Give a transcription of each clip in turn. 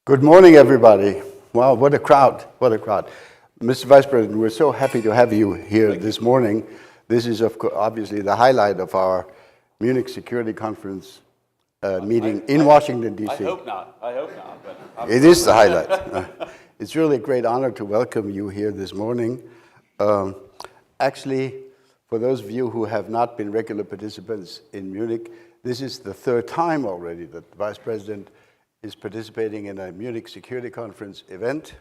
Good morning, everybody. Wow, what a crowd, what a crowd. Mr. Vice President, we're so happy to have you here this morning. This is obviously the highlight of our Munich Security Conference meeting in Washington, D.C. I hope not, but it is the highlight. It's really a great honor to welcome you here this morning. Actually, for those of you who have not been regular participants in Munich, this is the third time already that the Vice President is participating in a Munich Security Conference event.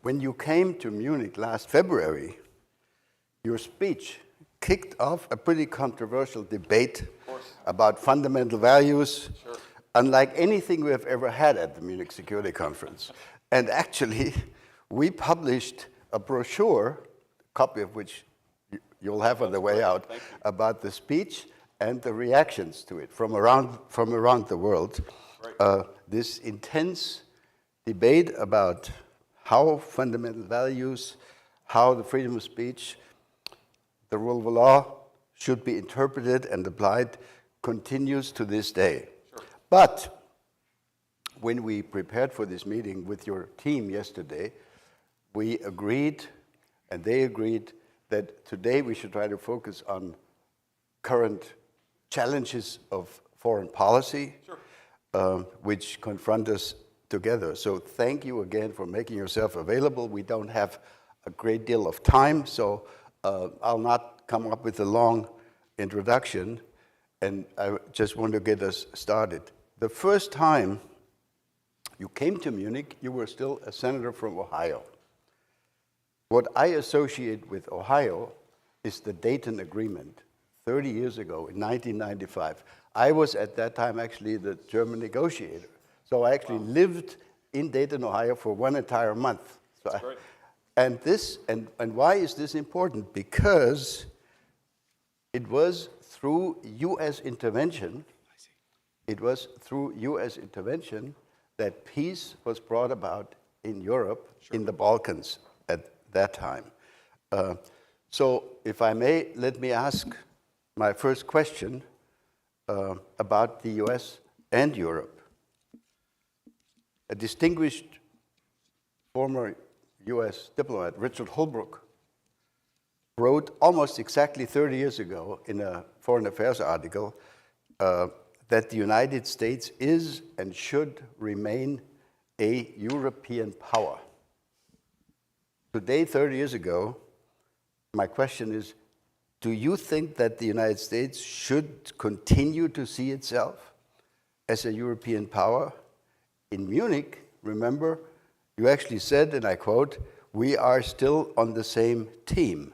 When you came to Munich last February, your speech kicked off a pretty controversial debate about fundamental values, unlike anything we have ever had at the Munich Security Conference. And actually, we published a brochure, a copy of which you'll have on the way out, about the speech and the reactions to it from around the world. This intense debate about how fundamental values, how the freedom of speech, the rule of law should be interpreted and applied continues to this day. But when we prepared for this meeting with your team yesterday, we agreed, and they agreed, that today we should try to focus on current challenges of foreign policy, which confront us together. So thank you again for making yourself available. We don't have a great deal of time, so I'll not come up with a long introduction, and I just want to get us started. The first time you came to Munich, you were still a senator from Ohio. What I associate with Ohio is the Dayton Agreement 30 years ago in 1995. I was at that time actually the German negotiator. So I actually lived in Dayton, Ohio for one entire month. So and why is this important? Because it was through U.S. intervention, that peace was brought about in Europe, in the Balkans at that time. So if I may, let me ask my first question about the U.S. and Europe. A distinguished former U.S. diplomat, Richard Holbrooke, wrote almost exactly 30 years ago in a Foreign Affairs article that the United States is and should remain a European power. Today, 30 years ago, my question is, do you think that the United States should continue to see itself as a European power? In Munich, remember, you actually said, and I quote, "We are still on the same team."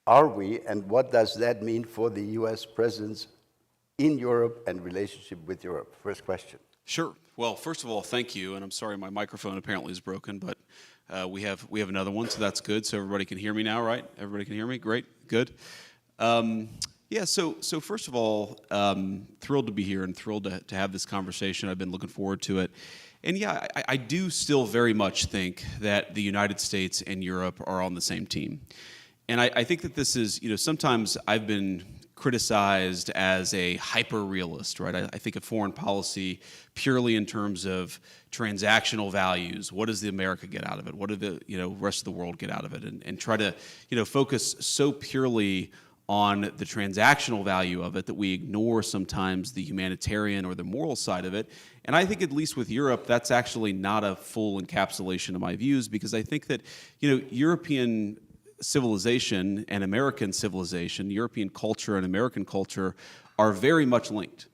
Are we, and what does that mean for the U.S. presence in Europe and relationship with Europe? First question. Sure. Well, first of all, thank you, and I'm sorry my microphone apparently is broken, but we have another one, so that's good. So everybody can hear me now, right? Everybody can hear me? Great, good. So first of all, thrilled to be here and thrilled to have this conversation. I've been looking forward to it. And yeah, I do still very much think that the United States and Europe are on the same team. And I think that this is, sometimes I've been criticized as a hyper-realist, right? I think of foreign policy purely in terms of transactional values. What does the America get out of it? What do the rest of the world get out of it? And try to focus so purely on the transactional value of it that we ignore sometimes the humanitarian or the moral side of it. And I think at least with Europe, that's actually not a full encapsulation of my views, because I think that European civilization and American civilization, European culture and American culture are very much linked.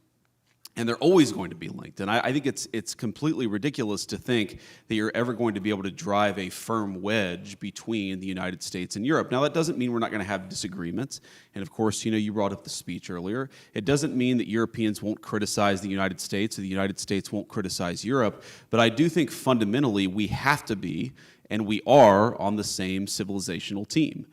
And they're always going to be linked. And I think it's completely ridiculous to think that you're ever going to be able to drive a firm wedge between the United States and Europe. Now, that doesn't mean we're not going to have disagreements. And of course, you brought up the speech earlier. It doesn't mean that Europeans won't criticize the United States or the United States won't criticize Europe. But I do think fundamentally we have to be, and we are, on the same civilizational team.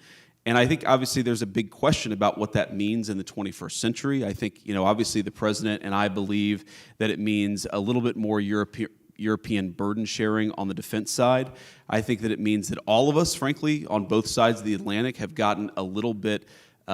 And I think, obviously, there's a big question about what that means in the 21st century. I think, obviously, the president and I believe that it means a little bit more European burden sharing on the defense side. I think that it means that all of us, frankly, on both sides of the Atlantic have gotten a little bit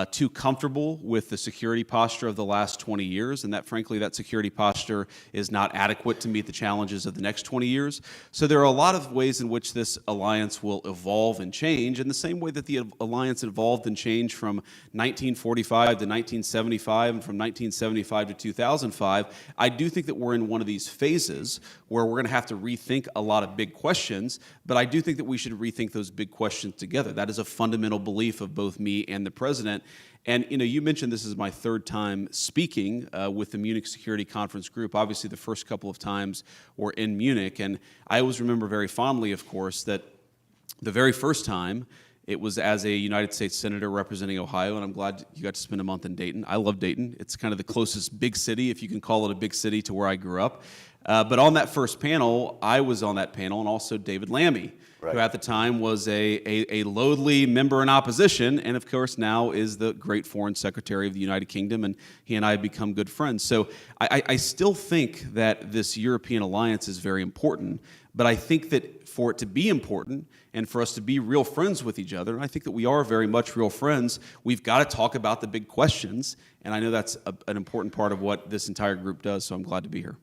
too comfortable with the security posture of the last 20 years, and that, frankly, that security posture is not adequate to meet the challenges of the next 20 years. So there are a lot of ways in which this alliance will evolve and change, in the same way that the alliance evolved and changed from 1945 to 1975 and from 1975 to 2005. I do think that we're in one of these phases where we're going to have to rethink a lot of big questions, but I do think that we should rethink those big questions together. That is a fundamental belief of both me and the president. And you mentioned this is my third time speaking with the Munich Security Conference group. Obviously, the first couple of times were in Munich, and I always remember very fondly, of course, that the very first time it was as a United States Senator representing Ohio, and I'm glad you got to spend a month in Dayton. I love Dayton. It's kind of the closest big city, if you can call it a big city, to where I grew up. But on that first panel, I was on that panel, and also David Lammy, right, who at the time was a lowly member in opposition, and of course now is the great Foreign Secretary of the United Kingdom, and he and I have become good friends. So I still think that this European alliance is very important, but I think that for it to be important and for us to be real friends with each other, and I think that we are very much real friends, we've got to talk about the big questions, and I know that's an important part of what this entire group does, so I'm glad to be here.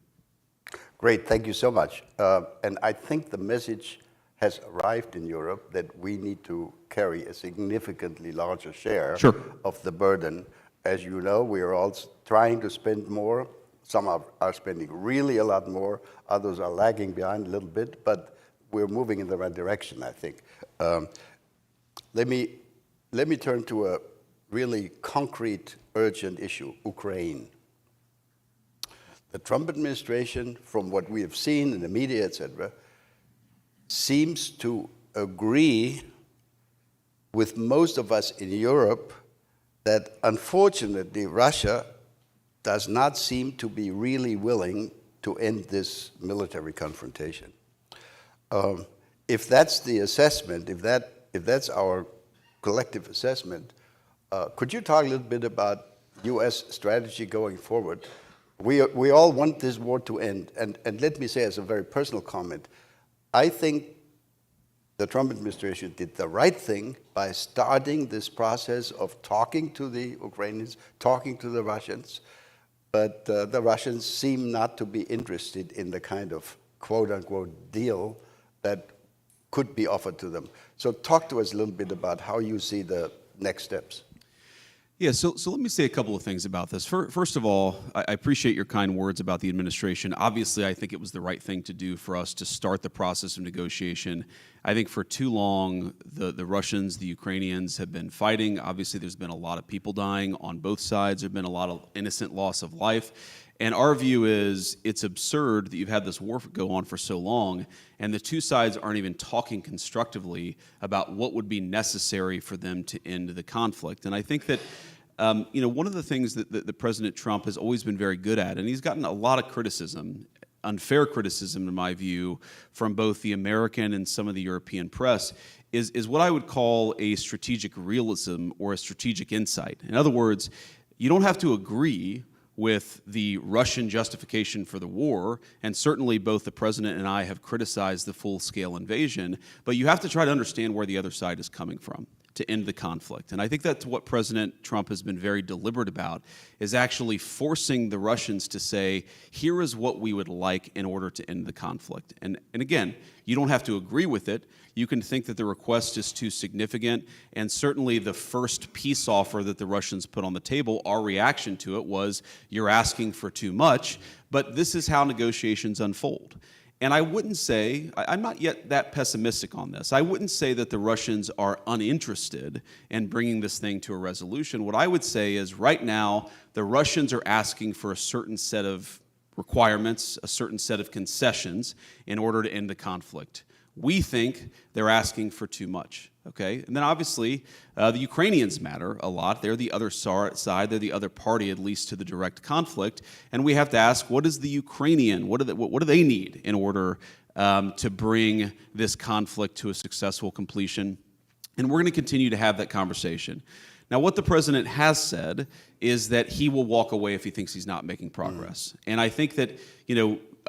Great, thank you so much. And I think the message has arrived in Europe that we need to carry a significantly larger share of the burden. As you know, we are all trying to spend more. Some are spending really a lot more. Others are lagging behind a little bit, but we're moving in the right direction, I think. Let me turn to a really concrete, urgent issue, Ukraine. The Trump administration, from what we have seen in the media, etc., seems to agree with most of us in Europe that, unfortunately, Russia does not seem to be really willing to end this military confrontation. If that's the assessment, if that's our collective assessment, could you talk a little bit about U.S. strategy going forward? We all want this war to end, and let me say as a very personal comment, I think the Trump administration did the right thing by starting this process of talking to the Ukrainians, talking to the Russians, but the Russians seem not to be interested in the kind of quote-unquote deal that could be offered to them. So talk to us a little bit about how you see the next steps. Yeah, so let me say a couple of things about this. First of all, I appreciate your kind words about the administration. Obviously, I think it was the right thing to do for us to start the process of negotiation. I think for too long, the Russians, the Ukrainians have been fighting. Obviously, there's been a lot of people dying on both sides. There's been a lot of innocent loss of life. And our view is it's absurd that you've had this war go on for so long, and the two sides aren't even talking constructively about what would be necessary for them to end the conflict. And I think that one of the things that President Trump has always been very good at, and he's gotten a lot of criticism, unfair criticism in my view, from both the American and some of the European press, is what I would call a strategic realism or a strategic insight. In other words, you don't have to agree with the Russian justification for the war, and certainly both the president and I have criticized the full-scale invasion, but you have to try to understand where the other side is coming from to end the conflict. And I think that's what President Trump has been very deliberate about, is actually forcing the Russians to say, here is what we would like in order to end the conflict. And again, you don't have to agree with it. You can think that the request is too significant, and certainly the first peace offer that the Russians put on the table, our reaction to it was, you're asking for too much, but this is how negotiations unfold. And I wouldn't say, I'm not yet that pessimistic on this, I wouldn't say that the Russians are uninterested in bringing this thing to a resolution. What I would say is right now, the Russians are asking for a certain set of requirements, a certain set of concessions in order to end the conflict. We think they're asking for too much, okay? And then obviously, the Ukrainians matter a lot. They're the other side. They're the other party, at least to the direct conflict. And we have to ask, what is the Ukrainian? What do they need in order to bring this conflict to a successful completion? And we're going to continue to have that conversation. Now, what the president has said is that he will walk away if he thinks he's not making progress. And I think that,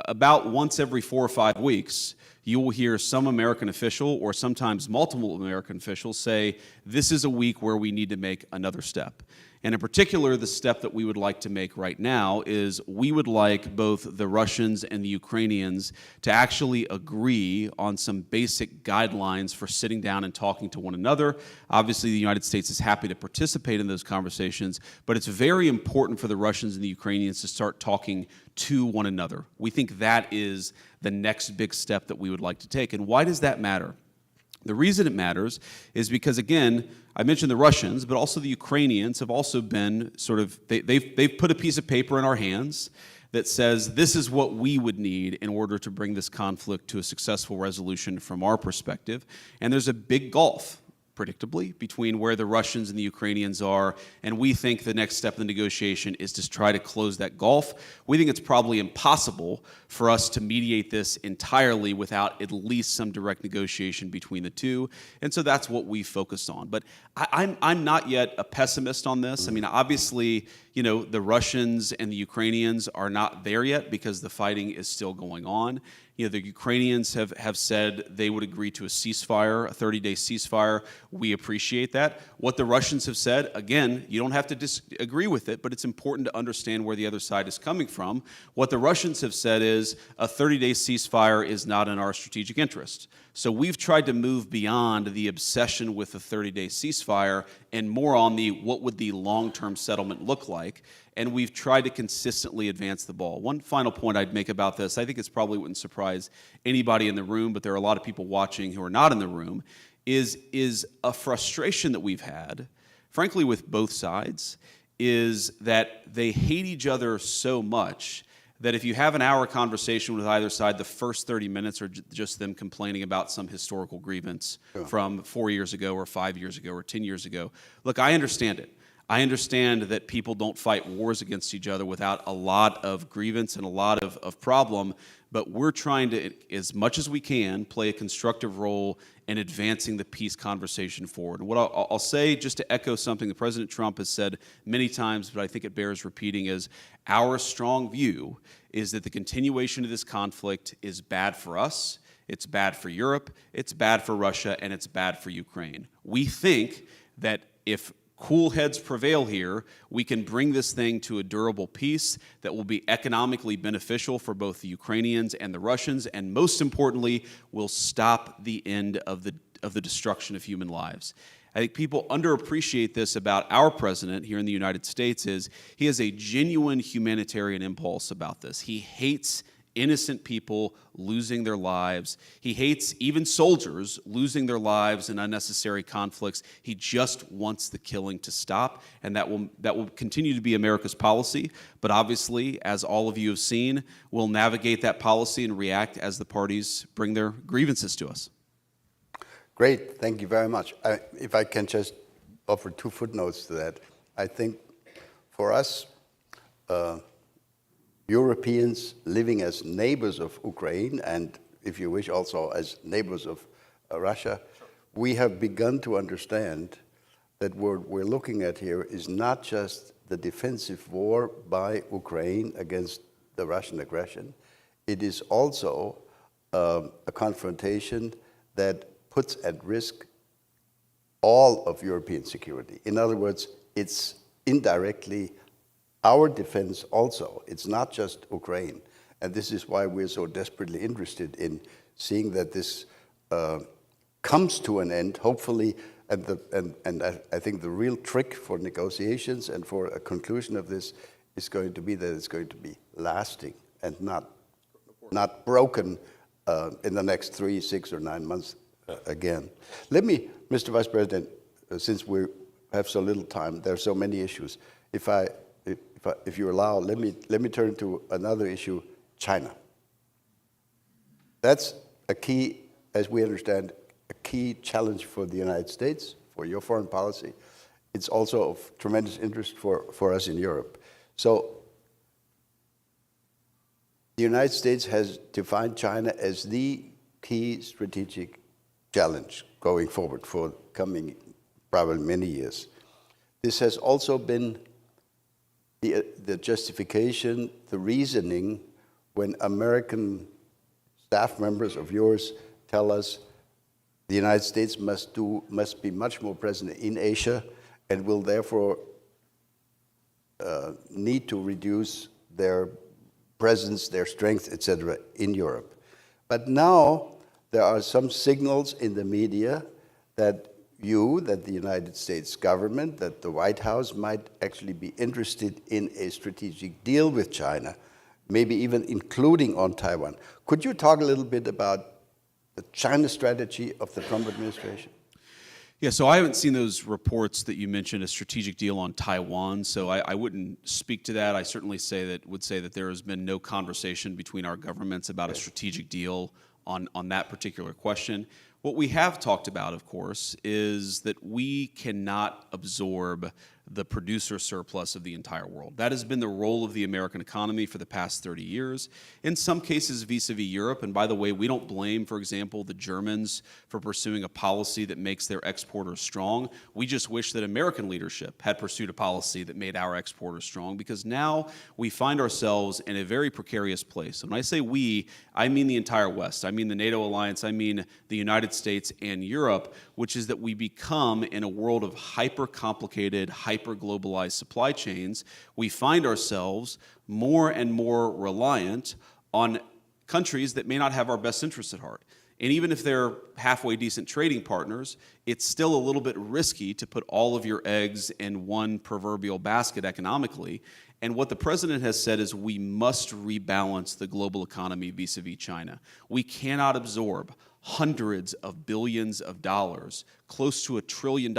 about once every 4 or 5 weeks, you will hear some American official or sometimes multiple American officials say, this is a week where we need to make another step. And in particular, the step that we would like to make right now is we would like both the Russians and the Ukrainians to actually agree on some basic guidelines for sitting down and talking to one another. Obviously, the United States is happy to participate in those conversations, but it's very important for the Russians and the Ukrainians to start talking to one another. We think that is the next big step that we would like to take. And why does that matter? The reason it matters is because, again, I mentioned the Russians, but also the Ukrainians have also been sort of, they've put a piece of paper in our hands that says this is what we would need in order to bring this conflict to a successful resolution from our perspective. And there's a big gulf, predictably, between where the Russians and the Ukrainians are, and we think the next step in the negotiation is to try to close that gulf. We think it's probably impossible for us to mediate this entirely without at least some direct negotiation between the two, and so that's what we focused on. But I'm not yet a pessimist on this. I mean, obviously, you know, the Russians and the Ukrainians are not there yet because the fighting is still going on. You know, the Ukrainians have said they would agree to a ceasefire, a 30-day ceasefire. We appreciate that. What the Russians have said, again, you don't have to disagree with it, but it's important to understand where the other side is coming from. What the Russians have said is a 30-day ceasefire is not in our strategic interest. So we've tried to move beyond the obsession with the 30-day ceasefire and more on the what would the long-term settlement look like, and we've tried to consistently advance the ball. One final point I'd make about this, I think it's probably wouldn't surprise anybody in the room, but there are a lot of people watching who are not in the room, is a frustration that we've had, frankly with both sides, is that they hate each other so much that if you have an hour conversation with either side, the first 30 minutes are just them complaining about some historical grievance from 4 years ago or 5 years ago or 10 years ago. Look, I understand it. I understand that people don't fight wars against each other without a lot of grievance and a lot of problem, but we're trying to, as much as we can, play a constructive role in advancing the peace conversation forward. And what I'll say, just to echo something that President Trump has said many times, but I think it bears repeating, is our strong view is that the continuation of this conflict is bad for us, it's bad for Europe, it's bad for Russia, and it's bad for Ukraine. We think that if cool heads prevail here, we can bring this thing to a durable peace that will be economically beneficial for both the Ukrainians and the Russians, and most importantly, will stop the end of the destruction of human lives. I think people underappreciate this about our president here in the United States is he has a genuine humanitarian impulse about this. He hates innocent people losing their lives. He hates even soldiers losing their lives in unnecessary conflicts. He just wants the killing to stop, and that will continue to be America's policy. But obviously, as all of you have seen, we'll navigate that policy and react as the parties bring their grievances to us. Great, thank you very much. If I can just offer 2 footnotes to that. I think for us, Europeans living as neighbors of Ukraine, and if you wish, also as neighbors of Russia, we have begun to understand that what we're looking at here is not just the defensive war by Ukraine against the Russian aggression. It is also a confrontation that puts at risk all of European security. In other words, it's indirectly our defense also. It's not just Ukraine. And this is why we're so desperately interested in seeing that this comes to an end, hopefully. And I think the real trick for negotiations and for a conclusion of this is going to be that it's going to be lasting and not broken in the next 3, 6, or 9 months again. Let me, Mr. Vice President, since we have so little time, there are so many issues. If you allow, let me turn to another issue, China. That's a key, as we understand, a key challenge for the United States, for your foreign policy. It's also of tremendous interest for us in Europe. So the United States has defined China as the key strategic challenge going forward for coming probably many years. This has also been the justification, the reasoning when American staff members of yours tell us the United States must be much more present in Asia and will therefore need to reduce their presence, their strength, etc., in Europe. But now there are some signals in the media that the United States government, that the White House might actually be interested in a strategic deal with China, maybe even including on Taiwan. Could you talk a little bit about the China strategy of the Trump administration? Yeah, so I haven't seen those reports that you mentioned, a strategic deal on Taiwan, so I wouldn't speak to that. I certainly would say that there has been no conversation between our governments about a strategic deal on that particular question. What we have talked about, of course, is that we cannot absorb the producer surplus of the entire world. That has been the role of the American economy for the past 30 years, in some cases vis-a-vis Europe. And by the way, we don't blame, for example, the Germans for pursuing a policy that makes their exporters strong. We just wish that American leadership had pursued a policy that made our exporters strong, because now we find ourselves in a very precarious place. And when I say we, I mean the entire West. I mean the NATO alliance. I mean the United States and Europe, which is that we become, in a world of hyper-complicated, hyper-globalized supply chains, we find ourselves more and more reliant on countries that may not have our best interests at heart. And even if they're halfway decent trading partners, it's still a little bit risky to put all of your eggs in one proverbial basket economically. And what the president has said is we must rebalance the global economy vis-a-vis China. We cannot absorb hundreds of billions of dollars, close to $1 trillion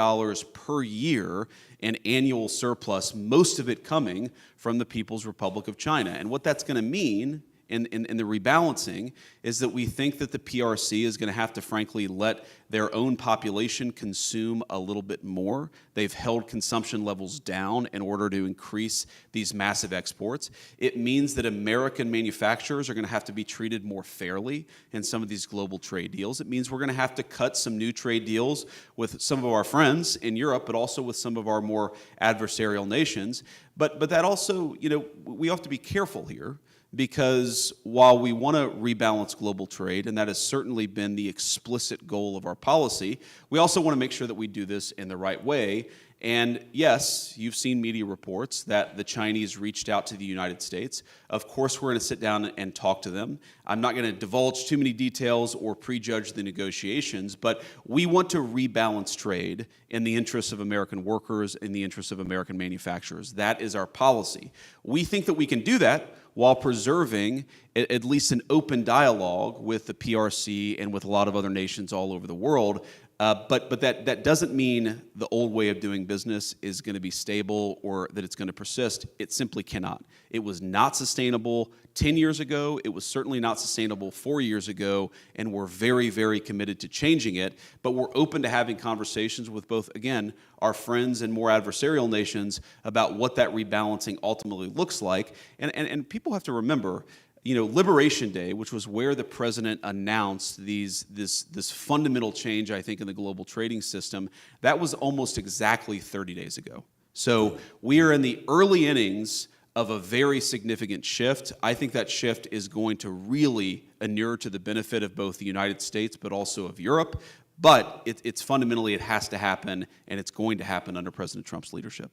per year in annual surplus, most of it coming from the People's Republic of China. And what that's going to mean in the rebalancing is that we think that the PRC is going to have to, frankly, let their own population consume a little bit more. They've held consumption levels down in order to increase these massive exports. It means that American manufacturers are going to have to be treated more fairly in some of these global trade deals. It means we're going to have to cut some new trade deals with some of our friends in Europe, but also with some of our more adversarial nations. But that also, we have to be careful here, because while we want to rebalance global trade, and that has certainly been the explicit goal of our policy, we also want to make sure that we do this in the right way. And yes, you've seen media reports that the Chinese reached out to the United States. Of course, we're going to sit down and talk to them. I'm not going to divulge too many details or prejudge the negotiations, but we want to rebalance trade in the interests of American workers, in the interests of American manufacturers. That is our policy. We think that we can do that while preserving at least an open dialogue with the PRC and with a lot of other nations all over the world. But that doesn't mean the old way of doing business is going to be stable or that it's going to persist. It simply cannot. It was not sustainable 10 years ago. It was certainly not sustainable 4 years ago, and we're very, very committed to changing it. But we're open to having conversations with both, again, our friends and more adversarial nations about what that rebalancing ultimately looks like. And people have to remember, Liberation Day, which was where the president announced this fundamental change, I think, in the global trading system, that was almost exactly 30 days ago. So we are in the early innings of a very significant shift. I think that shift is going to really inure to the benefit of both the United States, but also of Europe. But it's fundamentally, it has to happen, and it's going to happen under President Trump's leadership.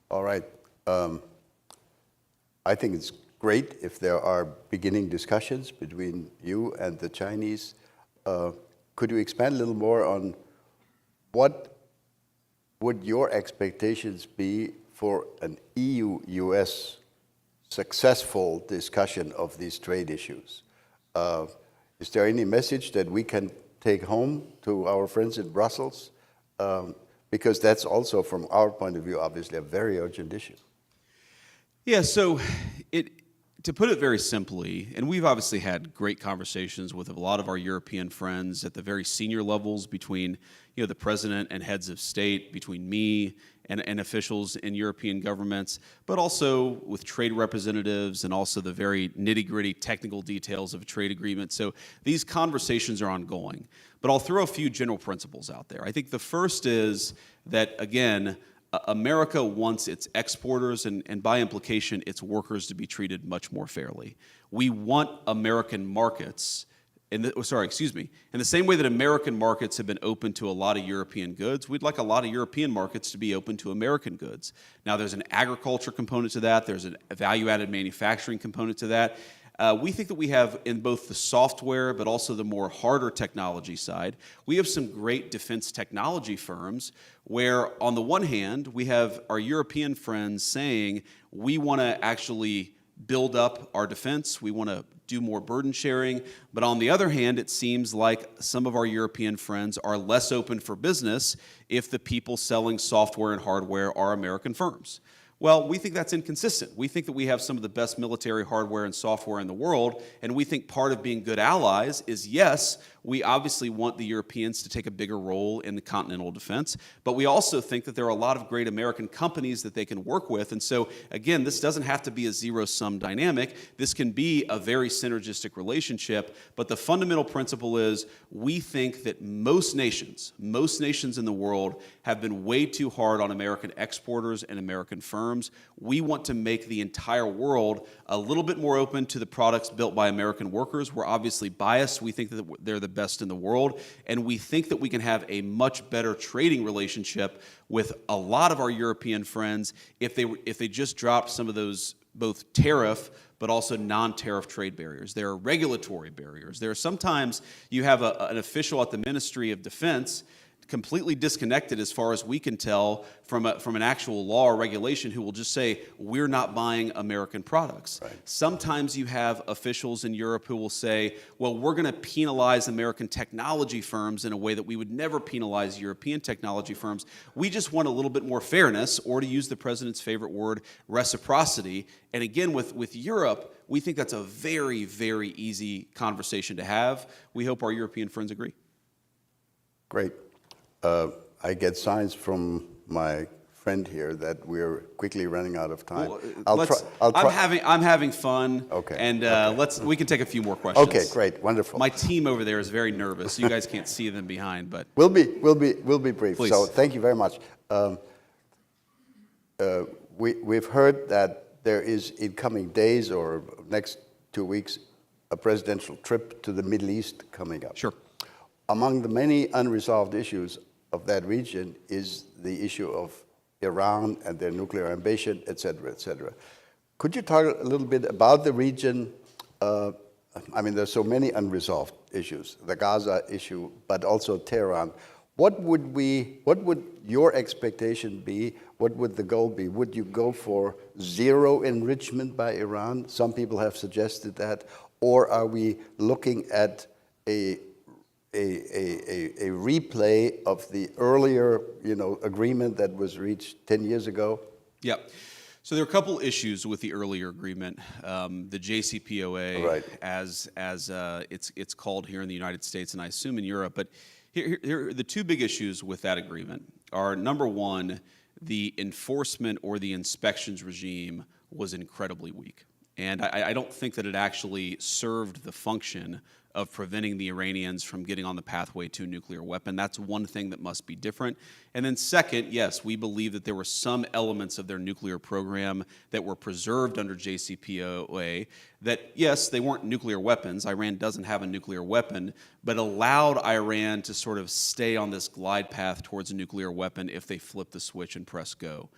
All right. I think it's great if there are beginning discussions between you and the Chinese. Could you expand a little more on what would your expectations be for an EU-US successful discussion of these trade issues? Is there any message that we can take home to our friends in Brussels? Because that's also, from our point of view, obviously a very urgent issue. Yeah, so to put it very simply, and we've obviously had great conversations with a lot of our European friends at the very senior levels between the president and heads of state, between me and officials in European governments, but also with trade representatives and also the very nitty-gritty technical details of a trade agreement. So these conversations are ongoing. But I'll throw a few general principles out there. I think the first is that, again, America wants its exporters and by implication its workers to be treated much more fairly. We want American markets, in the same way that American markets have been open to a lot of European goods, we'd like a lot of European markets to be open to American goods. Now, there's an agriculture component to that. There's a value-added manufacturing component to that. We think that we have, in both the software but also the more harder technology side, we have some great defense technology firms where, on the one hand, we have our European friends saying, we want to actually build up our defense, we want to do more burden sharing, but on the other hand, it seems like some of our European friends are less open for business if the people selling software and hardware are American firms. Well, we think that's inconsistent. We think that we have some of the best military hardware and software in the world, and we think part of being good allies is, yes, we obviously want the Europeans to take a bigger role in the continental defense, but we also think that there are a lot of great American companies that they can work with. And so, again, this doesn't have to be a zero-sum dynamic. This can be a very synergistic relationship, but the fundamental principle is we think that most nations in the world have been way too hard on American exporters and American firms. We want to make the entire world a little bit more open to the products built by American workers. We're obviously biased. We think that they're the best in the world, and we think that we can have a much better trading relationship with a lot of our European friends if they just dropped some of those both tariff but also non-tariff trade barriers. There are regulatory barriers. There are sometimes you have an official at the Ministry of Defense completely disconnected, as far as we can tell, from an actual law or regulation who will just say, we're not buying American products. Right. Sometimes you have officials in Europe who will say, well, we're going to penalize American technology firms in a way that we would never penalize European technology firms. We just want a little bit more fairness, or to use the president's favorite word, reciprocity. And again, with Europe, we think that's a very, very easy conversation to have. We hope our European friends agree. Great. I get signs from my friend here that we're quickly running out of time. Well, I'm having fun. Okay. And we can take a few more questions. Okay, great, wonderful. My team over there is very nervous. You guys can't see them behind, but we'll be brief. Please. So thank you very much. We've heard that there is, in coming days or next 2 weeks, a presidential trip to the Middle East coming up. Sure. Among the many unresolved issues of that region is the issue of Iran and their nuclear ambition, et cetera, et cetera. Could you talk a little bit about the region? I mean, there's so many unresolved issues, the Gaza issue, but also Tehran. What would your expectation be? What would the goal be? Would you go for zero enrichment by Iran? Some people have suggested that. Or are we looking at a replay of the earlier, agreement that was reached 10 years ago? Yeah. So there are a couple issues with the earlier agreement. The JCPOA, right, as it's called here in the United States, and I assume in Europe. But here the two big issues with that agreement are, number one, the enforcement or the inspections regime was incredibly weak. And I don't think that it actually served the function of preventing the Iranians from getting on the pathway to a nuclear weapon. That's one thing that must be different. And then second, yes, we believe that there were some elements of their nuclear program that were preserved under JCPOA that, yes, they weren't nuclear weapons. Iran doesn't have a nuclear weapon, but allowed Iran to sort of stay on this glide path towards a nuclear weapon if they flip the switch and press go.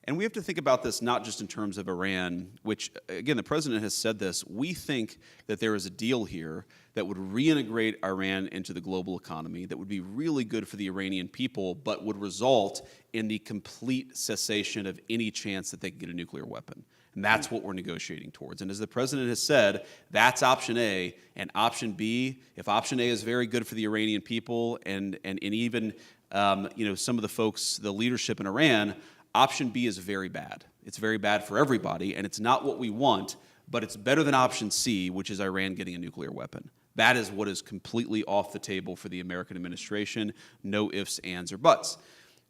And we have to think about this not just in terms of Iran, which, again, the president has said this. We think that there is a deal here that would reintegrate Iran into the global economy, that would be really good for the Iranian people, but would result in the complete cessation of any chance that they could get a nuclear weapon. And that's what we're negotiating towards. And as the president has said, that's option A. And option B, if option A is very good for the Iranian people and even some of the folks, the leadership in Iran, option B is very bad. It's very bad for everybody, and it's not what we want, but it's better than option C, which is Iran getting a nuclear weapon. That is what is completely off the table for the American administration, no ifs, ands, or buts.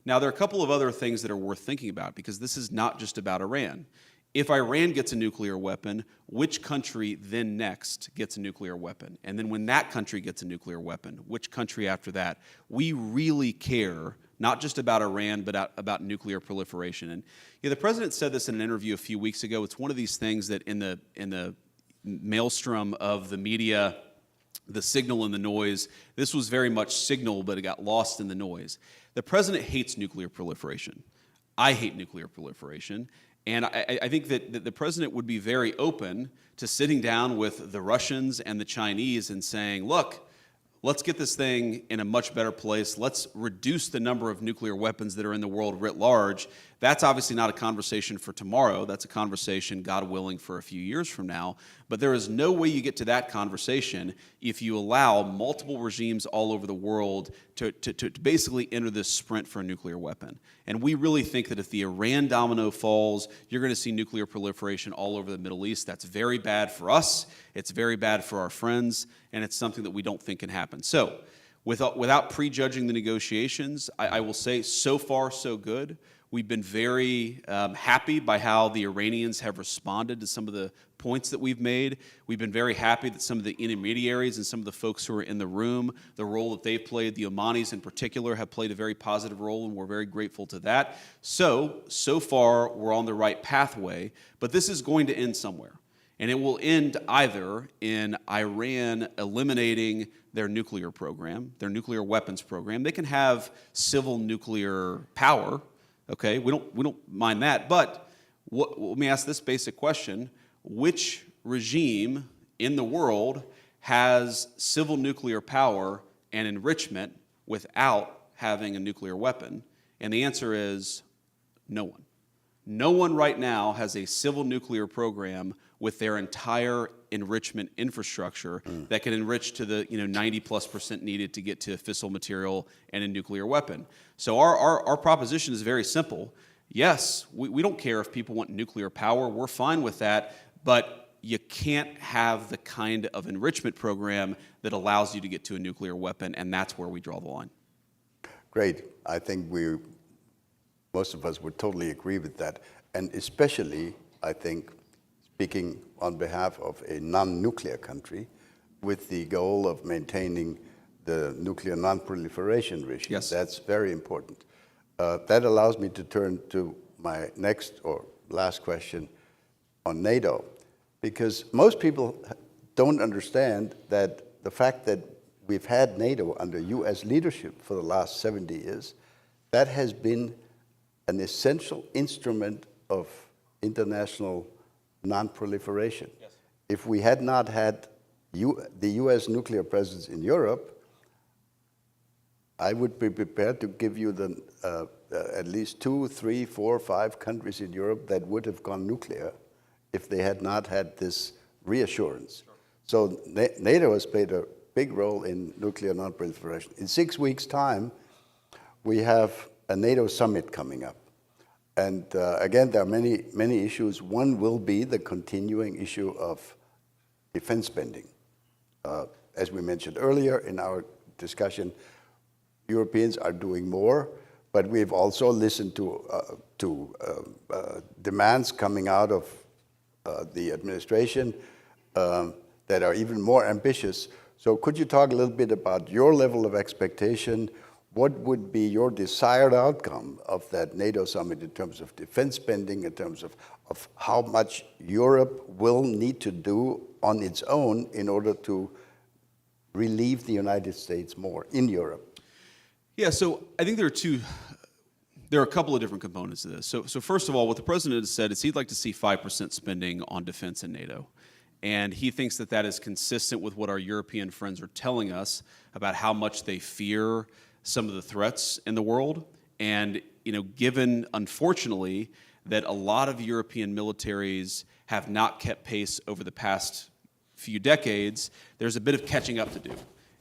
Now, there are a couple of other things that are worth thinking about, because this is not just about Iran. If Iran gets a nuclear weapon, which country then next gets a nuclear weapon? And then when that country gets a nuclear weapon, which country after that? We really care not just about Iran, but about nuclear proliferation. And the president said this in an interview a few weeks ago. It's one of these things that in the maelstrom of the media, the signal and the noise, this was very much signal, but it got lost in the noise. The president hates nuclear proliferation. I hate nuclear proliferation. And I think that the president would be very open to sitting down with the Russians and the Chinese and saying, look, let's get this thing in a much better place. Let's reduce the number of nuclear weapons that are in the world writ large. That's obviously not a conversation for tomorrow. That's a conversation, God willing, for a few years from now. But there is no way you get to that conversation if you allow multiple regimes all over the world to basically enter this sprint for a nuclear weapon. And we really think that if the Iran domino falls, you're going to see nuclear proliferation all over the Middle East. That's very bad for us. It's very bad for our friends. And it's something that we don't think can happen. So without prejudging the negotiations, I will say so far so good. We've been very happy by how the Iranians have responded to some of the points that we've made. We've been very happy that some of the intermediaries and some of the folks who are in the room, the role that they've played, the Omanis in particular, have played a very positive role, and we're very grateful to that. So far, we're on the right pathway, but this is going to end somewhere. And it will end either in Iran eliminating their nuclear program, their nuclear weapons program. They can have civil nuclear power. Okay, we don't mind that, but let me ask this basic question: which regime in the world has civil nuclear power and enrichment without having a nuclear weapon? And the answer is no one. No one right now has a civil nuclear program with their entire enrichment infrastructure that can enrich to the 90+% needed to get to fissile material and a nuclear weapon. So our proposition is very simple. Yes, we don't care if people want nuclear power. We're fine with that, but you can't have the kind of enrichment program that allows you to get to a nuclear weapon, and that's where we draw the line. Great. I think most of us would totally agree with that. And especially, I think, speaking on behalf of a non-nuclear country, with the goal of maintaining the nuclear non-proliferation regime. Yes. That's very important. That allows me to turn to my next or last question on NATO, because most people don't understand that the fact that we've had NATO under U.S. leadership for the last 70 years, that has been an essential instrument of international non-proliferation. Yes. If we had not had the U.S. nuclear presence in Europe, I would be prepared to give you at least 2, 3, 4, 5 countries in Europe that would have gone nuclear if they had not had this reassurance. Sure. So NATO has played a big role in nuclear non-proliferation. In 6 weeks' time, we have a NATO summit coming up. And again, there are many issues. One will be the continuing issue of defense spending. As we mentioned earlier in our discussion, Europeans are doing more, but we've also listened to demands coming out of the administration that are even more ambitious. So could you talk a little bit about your level of expectation? What would be your desired outcome of that NATO summit in terms of defense spending, in terms of how much Europe will need to do on its own in order to relieve the United States more in Europe? Yeah, so I think there are a couple of different components to this. So first of all, what the president has said is he'd like to see 5% spending on defense in NATO. And he thinks that that is consistent with what our European friends are telling us about how much they fear some of the threats in the world. And, given, unfortunately, that a lot of European militaries have not kept pace over the past few decades, there's a bit of catching up to do.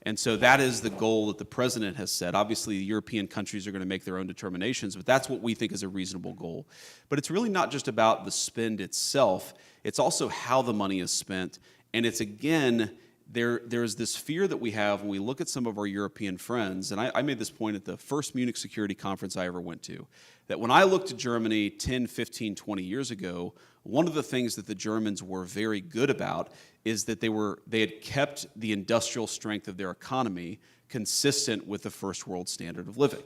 And so that is the goal that the president has set. Obviously, the European countries are going to make their own determinations, but that's what we think is a reasonable goal. But it's really not just about the spend itself. It's also how the money is spent. And it's, again, there's this fear that we have when we look at some of our European friends, and I made this point at the first Munich security conference I ever went to, that when I looked at Germany 10, 15, 20 years ago, one of the things that the Germans were very good about is that they had kept the industrial strength of their economy consistent with the first world standard of living.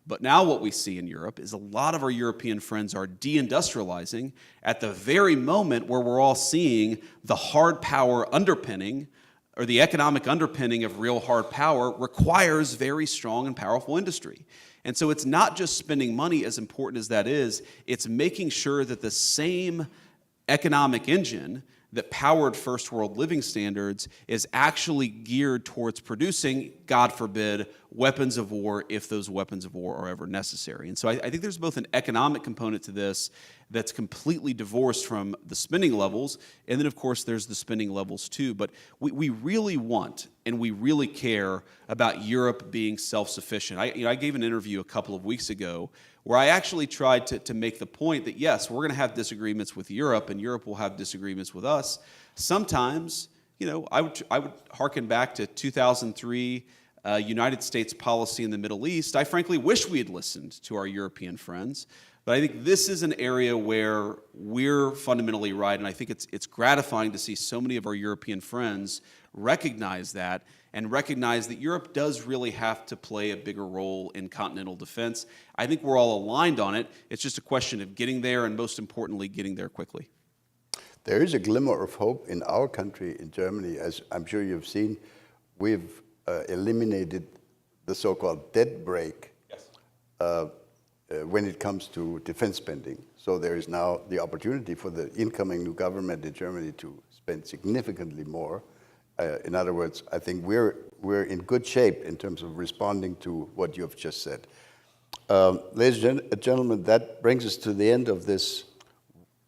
But now what we see in Europe is a lot of our European friends are deindustrializing at the very moment where we're all seeing the hard power underpinning, or the economic underpinning of real hard power requires very strong and powerful industry. And so it's not just spending money, as important as that is, it's making sure that the same economic engine that powered first world living standards is actually geared towards producing, God forbid, weapons of war if those weapons of war are ever necessary. And so I think there's both an economic component to this that's completely divorced from the spending levels, and then of course there's the spending levels too. But we really want and we really care about Europe being self-sufficient. I gave an interview a couple of weeks ago where I actually tried to make the point that, yes, we're going to have disagreements with Europe, and Europe will have disagreements with us. Sometimes, I would hearken back to 2003 United States policy in the Middle East. I frankly wish we had listened to our European friends, but I think this is an area where we're fundamentally right, and I think it's gratifying to see so many of our European friends recognize that, and recognize that Europe does really have to play a bigger role in continental defense. I think we're all aligned on it. It's just a question of getting there, and most importantly, getting there quickly. There is a glimmer of hope in our country, in Germany. As I'm sure you've seen, we've eliminated the so-called debt brake. Yes. When it comes to defense spending. So there is now the opportunity for the incoming new government in Germany to spend significantly more. In other words, I think we're in good shape in terms of responding to what you have just said. Ladies and gentlemen, that brings us to the end of this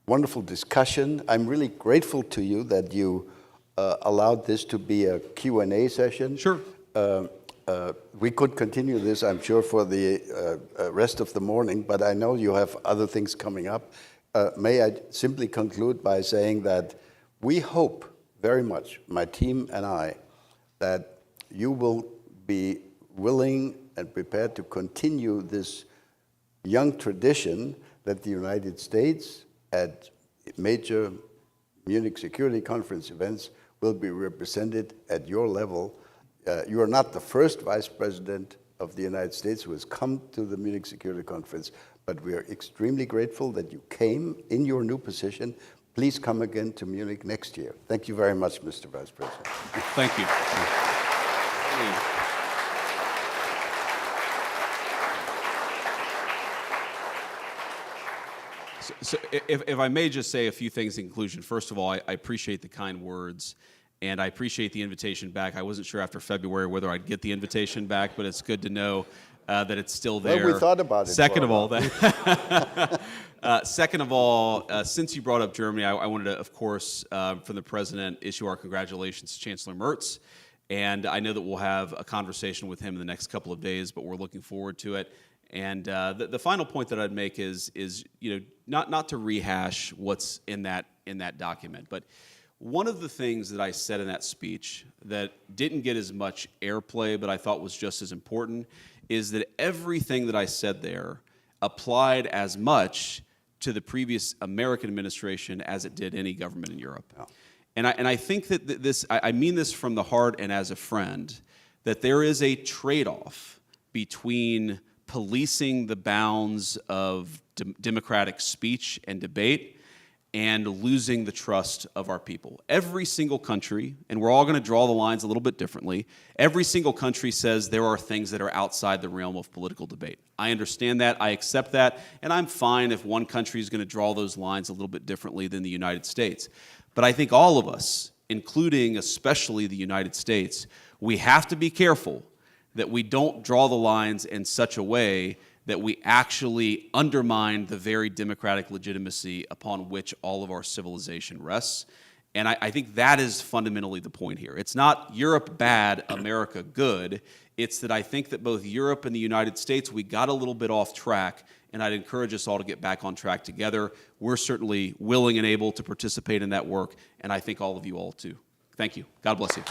wonderful discussion. I'm really grateful to you that you allowed this to be a Q&A session. Sure. We could continue this, I'm sure, for the rest of the morning, but I know you have other things coming up. May I simply conclude by saying that we hope very much, my team and I, that you will be willing and prepared to continue this young tradition that the United States at major Munich Security Conference events will be represented at your level. You are not the first Vice President of the United States who has come to the Munich Security Conference, but we are extremely grateful that you came in your new position. Please come again to Munich next year. Thank you very much, Mr. Vice President. Thank you. So if I may just say a few things in conclusion. First of all, I appreciate the kind words, and I appreciate the invitation back. I wasn't sure after February whether I'd get the invitation back, but it's good to know that it's still there. Well, we thought about it. Second of all, since you brought up Germany, I wanted to, of course, from the President, issue our congratulations to Chancellor Merz. And I know that we'll have a conversation with him in the next couple of days, but we're looking forward to it. And the final point that I'd make is not to rehash what's in that document, but one of the things that I said in that speech that didn't get as much airplay, but I thought was just as important, is that everything that I said there applied as much to the previous American administration as it did any government in Europe. Oh. And I think that this, I mean this from the heart and as a friend, that there is a trade-off between policing the bounds of democratic speech and debate and losing the trust of our people. Every single country, and we're all going to draw the lines a little bit differently, every single country says there are things that are outside the realm of political debate. I understand that, I accept that, and I'm fine if one country is going to draw those lines a little bit differently than the United States. But I think all of us, including especially the United States, we have to be careful that we don't draw the lines in such a way that we actually undermine the very democratic legitimacy upon which all of our civilization rests. And I think that is fundamentally the point here. It's not Europe bad, America good. It's that I think that both Europe and the United States, we got a little bit off track, and I'd encourage us all to get back on track together. We're certainly willing and able to participate in that work, and I think all of you all too. Thank you. God bless you.